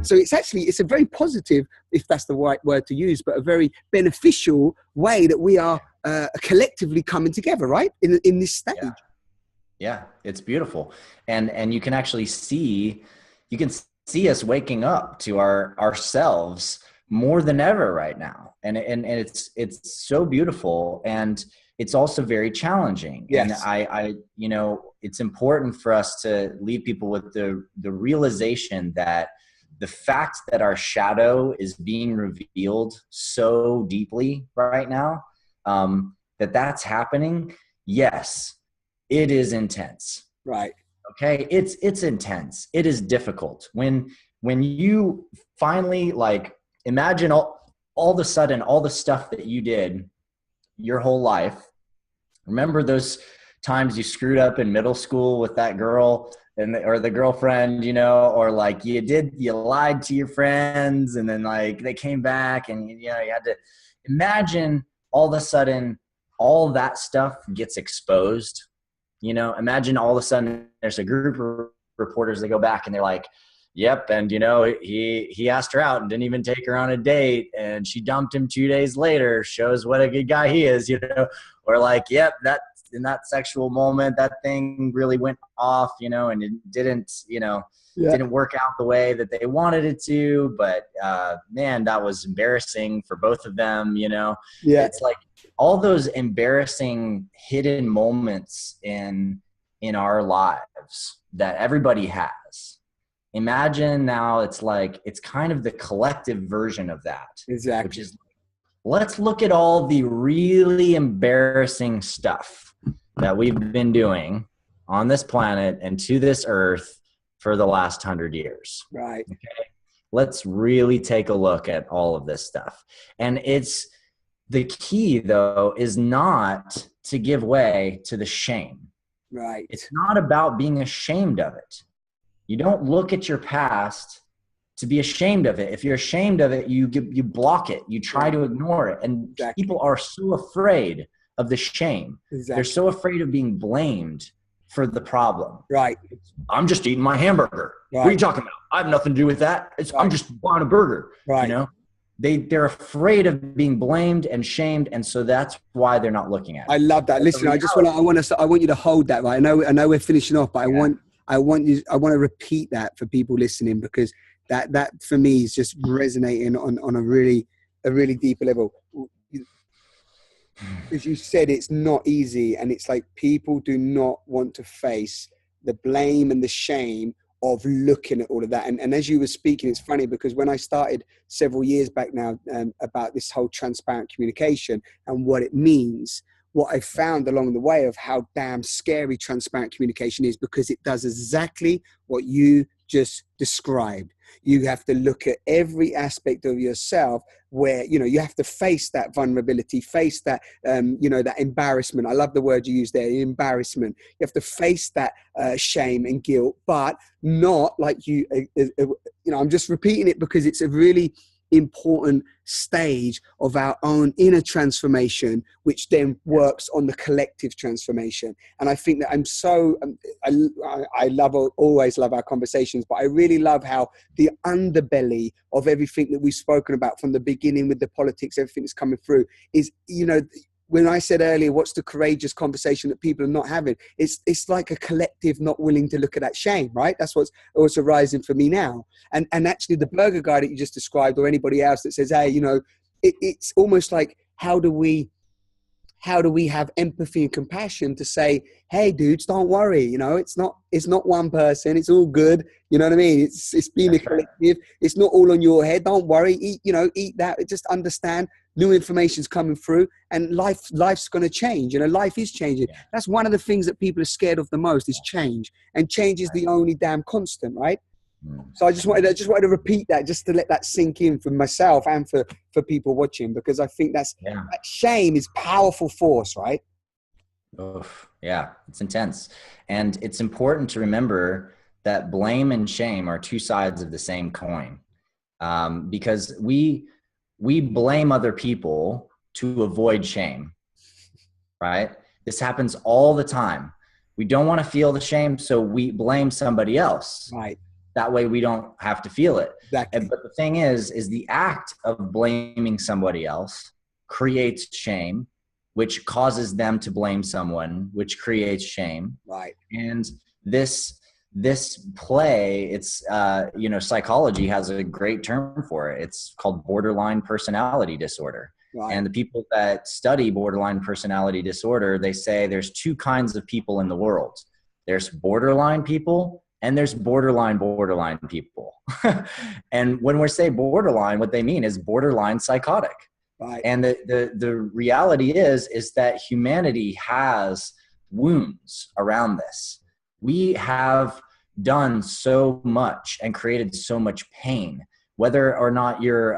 So it's a very positive, if that's the right word to use, but a very beneficial way that we are collectively coming together, right? In this stage. Yeah, it's beautiful. And you can actually see us waking up to ourselves more than ever right now. And it's so beautiful. And it's also very challenging. Yes. And I it's important for us to leave people with the realization that the fact that our shadow is being revealed so deeply right now, that's happening. Yes, it is intense. Right. Okay. It's intense. It is difficult when you finally, like, imagine all of a sudden, all the stuff that you did your whole life. Remember those times you screwed up in middle school with that girl or the girlfriend, or like you lied to your friends and then like they came back and, you had to imagine all of a sudden all that stuff gets exposed. Imagine all of a sudden there's a group of reporters that go back and they're like, yep. And, he asked her out and didn't even take her on a date and she dumped him 2 days later, shows what a good guy he is, or like, yep, that in that sexual moment, that thing really went off, and it didn't, didn't work out the way that they wanted it to, but man, that was embarrassing for both of them, It's like all those embarrassing hidden moments in our lives that everybody has. Imagine now it's kind of the collective version of that. Exactly. Which is, let's look at all the really embarrassing stuff that we've been doing on this planet and to this earth for the last 100 years. Right. Okay. Let's really take a look at all of this stuff. And the key though is not to give way to the shame. Right. It's not about being ashamed of it. You don't look at your past to be ashamed of it. If you're ashamed of it, you block it. You try to ignore it. And people are so afraid of the shame. Exactly. They're so afraid of being blamed for the problem. Right. I'm just eating my hamburger. Right. What are you talking about? I have nothing to do with that. I'm just buying a burger. Right. They're afraid of being blamed and shamed, and so that's why they're not looking at it. I love that. Listen, I want you to hold that. Right. I know we're finishing off, but I want to repeat that for people listening, because that for me is just resonating on a really deeper level. As you said, it's not easy, and it's like people do not want to face the blame and the shame of looking at all of that. And as you were speaking, it's funny because when I started several years back now about this whole transparent communication and what it means, what I found along the way of how damn scary transparent communication is, because it does exactly what you just described. You have to look at every aspect of yourself where, you have to face that vulnerability, face that, that embarrassment. I love the word you used there, embarrassment. You have to face that shame and guilt, but not like I'm just repeating it because it's a really important stage of our own inner transformation, which then works on the collective transformation. And I think that I always love our conversations, but I really love how the underbelly of everything that we've spoken about from the beginning with the politics, everything that's coming through is, when I said earlier, what's the courageous conversation that people are not having? It's like a collective not willing to look at that shame, right? That's what's also arising for me now. And actually the burger guy that you just described, or anybody else that says, hey, it's almost like, how do we have empathy and compassion to say, hey dudes, don't worry, it's not one person, it's all good. You know what I mean? It's being a collective. It's not all on your head. Don't worry. Eat that. Just understand new information's coming through, and life's going to change. Life is changing. Yeah. That's one of the things that people are scared of the most is change, and change is the only damn constant, right? So I just wanted to repeat that, just to let that sink in for myself and for people watching, because I think that shame is powerful force, right? Oof. Yeah, it's intense. And it's important to remember that blame and shame are two sides of the same coin, because we blame other people to avoid shame, right? This happens all the time. We don't want to feel the shame, so we blame somebody else. Right. That way we don't have to feel it. Exactly. But the thing is the act of blaming somebody else creates shame, which causes them to blame someone, which creates shame. Right. And this play, it's, psychology has a great term for it. It's called borderline personality disorder. Right. And the people that study borderline personality disorder, they say there's two kinds of people in the world. There's borderline people and there's borderline people. And when we say borderline, what they mean is borderline psychotic. Right. And the reality is that humanity has wounds around this. We have done so much and created so much pain, whether or not you're,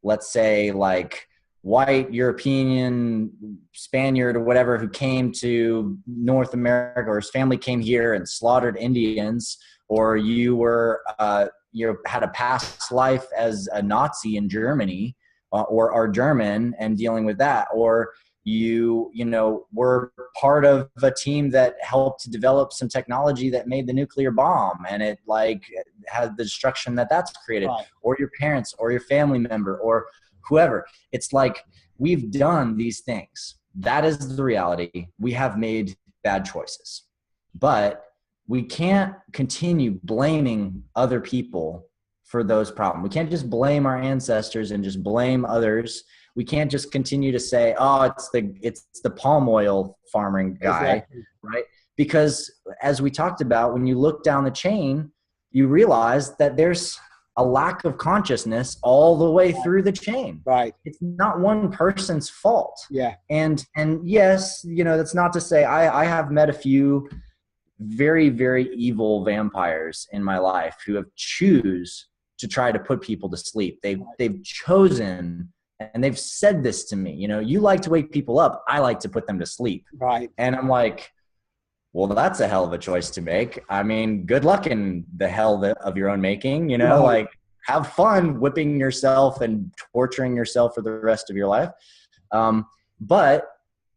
let's say like white European Spaniard or whatever who came to North America, or his family came here and slaughtered Indians, or you were you had a past life as a Nazi in Germany, or are German and dealing with that, or you were part of a team that helped to develop some technology that made the nuclear bomb, and it like had the destruction that's created, right. Or your parents or your family member or whoever. It's like we've done these things. That is the reality. We have made bad choices, but we can't continue blaming other people for those problems. We can't just blame our ancestors and just blame others. We can't just continue to say, oh, it's the palm oil farming guy, exactly. Right? Because as we talked about, when you look down the chain, you realize that there's a lack of consciousness all the way through the chain. Right. It's not one person's fault. Yeah. And yes, that's not to say I have met a few very, very evil vampires in my life who have choose to try to put people to sleep. They've chosen, and they've said this to me, you like to wake people up. I like to put them to sleep. Right. And I'm like, well, that's a hell of a choice to make. I mean, good luck in the hell of your own making, right. Like have fun whipping yourself and torturing yourself for the rest of your life. But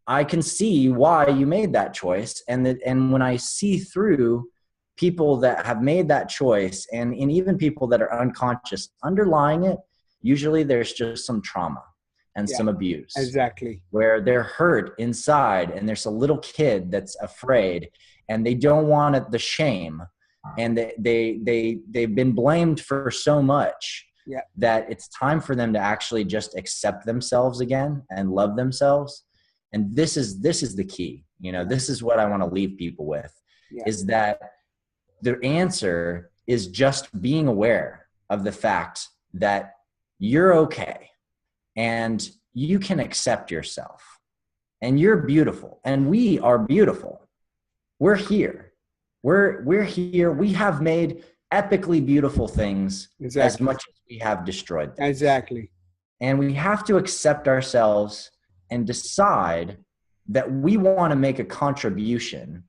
I can see why you made that choice. And when I see through people that have made that choice, and even people that are unconscious, underlying it, usually there's just some trauma and some abuse. Exactly. Where they're hurt inside, and there's a little kid that's afraid, and they don't want the shame, and they've been blamed for so much that it's time for them to actually just accept themselves again and love themselves. And this is the key. This is what I want to leave people with, is that the answer is just being aware of the fact that you're okay. And you can accept yourself, and you're beautiful, and we are beautiful. We're here. We're here. We have made epically beautiful things as much as we have destroyed them. Exactly. And we have to accept ourselves and decide that we want to make a contribution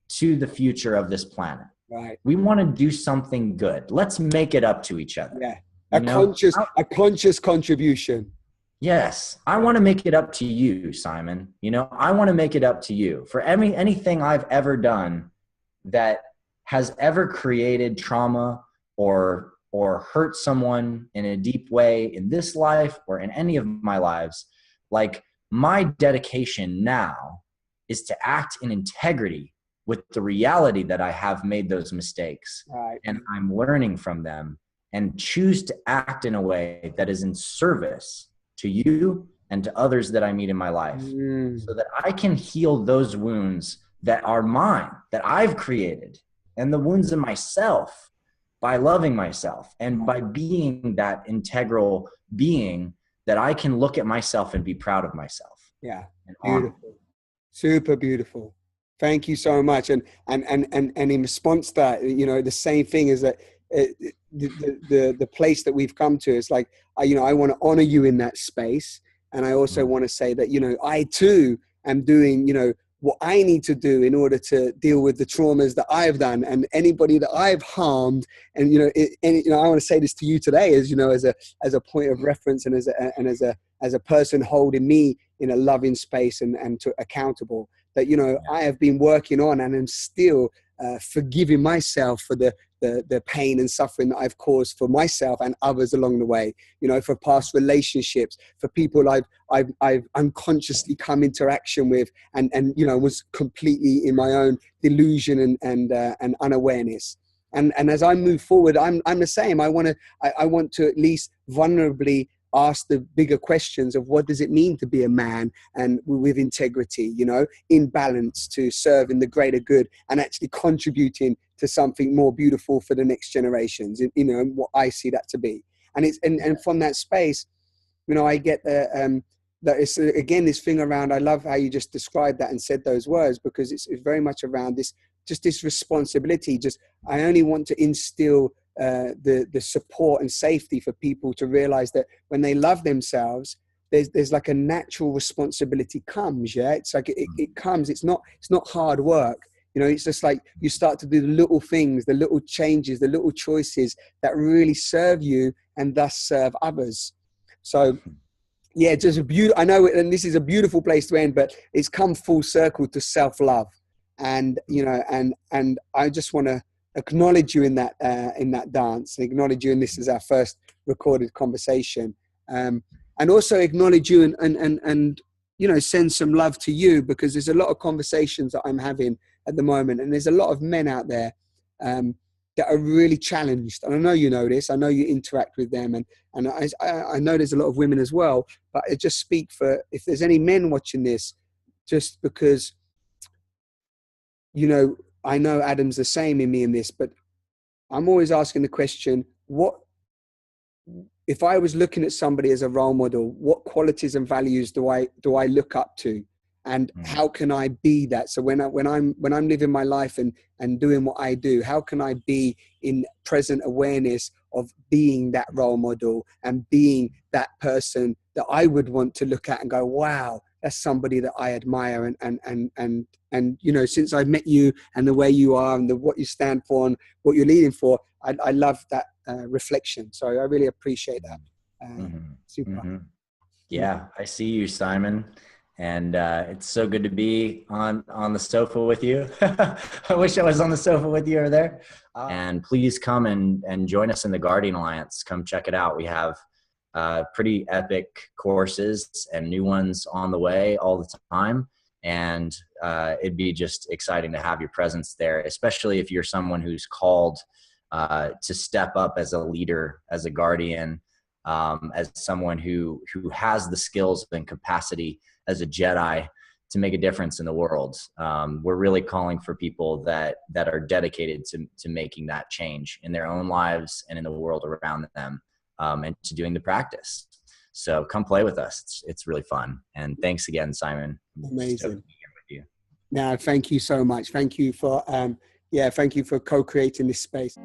to the future of this planet. Right. We want to do something good. Let's make it up to each other. Yeah. A conscious contribution. Yes. I want to make it up to you, Simon. I want to make it up to you for anything I've ever done that has ever created trauma or hurt someone in a deep way in this life or in any of my lives. Like, my dedication now is to act in integrity with the reality that I have made those mistakes. Right. And I'm learning from them, and choose to act in a way that is in service to you and to others that I meet in my life, so that I can heal those wounds that are mine, that I've created, and the wounds in myself, by loving myself and by being that integral being that I can look at myself and be proud of myself. Yeah. Beautiful. Super beautiful. Thank you so much. And in response to that, the same thing is that the place that we've come to is like, I want to honor you in that space. And I also want to say that, I too am doing, what I need to do in order to deal with the traumas that I've done and anybody that I've harmed. And, I want to say this to you today as a point of reference and as a person holding me in a loving space and accountable, that, I have been working on and am still forgiving myself for the pain and suffering that I've caused for myself and others along the way, you know, for past relationships, for people I've unconsciously come interaction with, and you know, was completely in my own delusion and unawareness. And as I move forward, I'm the same. I want to at least vulnerably ask the bigger questions of what does it mean to be a man and with integrity, you know, in balance, to serve in the greater good and actually contributing to something more beautiful for the next generations, you know, what I see that to be. And it's and from that space, you know, I get that it's again this thing around, I love how you just described that and said those words, because it's very much around this, just this responsibility. Just, I only want to instill the support and safety for people to realize that when they love themselves, there's like a natural responsibility comes. Yeah, it's like it comes. It's not hard work. You know, it's just like you start to do the little things, the little changes, the little choices that really serve you and thus serve others. So yeah, just a beautiful, I know, and this is a beautiful place to end, but it's come full circle to self-love. And, you know, and I just want to acknowledge you in that dance, and acknowledge you, and this is our first recorded conversation, and also acknowledge you and you know, send some love to you, because there's a lot of conversations that I'm having at the moment, and there's a lot of men out there that are really challenged. And I know you know this, I know you interact with them, and I know there's a lot of women as well, but I just speak for, if there's any men watching this, just because, you know, I know Adam's the same in me in this, but I'm always asking the question, what, if I was looking at somebody as a role model, what qualities and values do I look up to? And how can I be that? So when I'm living my life and doing what I do, how can I be in present awareness of being that role model and being that person that I would want to look at and go, wow, that's somebody that I admire. And you know, since I've met you and the way you are and what you stand for and what you're leading for, I love that reflection. So I really appreciate that. Super. Yeah, I see you, Simon. And it's so good to be on the sofa with you. I wish I was on the sofa with you over there. And please come and join us in the Guardian Alliance. Come check it out. We have pretty epic courses and new ones on the way all the time. And it'd be just exciting to have your presence there, especially if you're someone who's called to step up as a leader, as a guardian, as someone who has the skills and capacity as a Jedi to make a difference in the world. We're really calling for people that are dedicated to making that change in their own lives and in the world around them, and to doing the practice. So come play with us. It's really fun. And thanks again, Simon. Amazing. Here with you. No, thank you so much. Thank you for, thank you for co-creating this space.